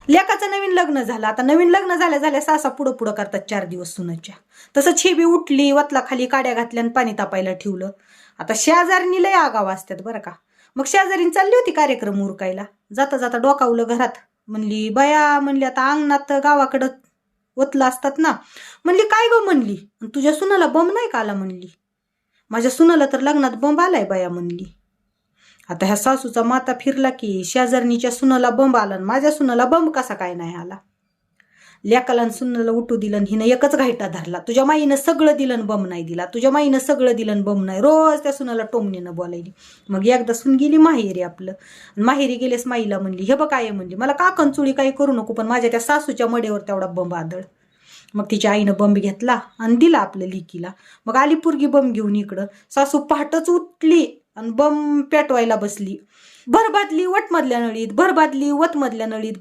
लेकाचं नवीन लग्न झालं, आता नवीन लग्न झाल्या झाल्या सासा पुढं पुढं करतात 4 दिवस सुनाच्या. तसंच ही बी उठली, वतला खाली काड्या घातल्या आणि पाणी तापायला ठेवलं. आता शेजारीनी लय आगाव असतात बरं का. मग शेजारीन चालली होती कार्यक्रम उरकायला, जाता जाता डोकावलं घरात. म्हणली बया, म्हणली आता अंगणात गावाकडं वतलं असतात ना. म्हणली काय गं म्हणली, तुझ्या सुनाला बंब नाही का आला म्हणली. माझ्या सुनाला तर लग्नात बंब आलाय बया म्हणली. आता ह्या सासूचा माता फिरला की शेजारणीच्या सुनाला बंब आला, माझ्या सुनाला बंब कसा काय नाही आला. लेकाला सुनाला उठू दिलं, हिनं एकच घायटा धरला. तुझ्या माईनं सगळं दिलं बंब नाही दिला, तुझ्या माईनं सगळं दिलं बंब नाही. रोज त्या सुनाला टोमणीनं बोलायली. मग एकदा सुन गेली माहेरी आपलं. माहेरी गेलेस माईला म्हणली हे बघ काय म्हणली, मला काकण चुळी काही करू नको, पण माझ्या त्या सासूच्या मडेवर तेवढा बंब आदळ. मग तिच्या आईनं बंब घेतला आणि दिला आपल्या लिकीला. मग आली पुरगी बंब घेऊन इकडं. सासू पहाटच उठली आणि बंब पेटवायला बसली. भरबादली वटमधल्या नळीत, भरबादली वतमधल्या नळीत,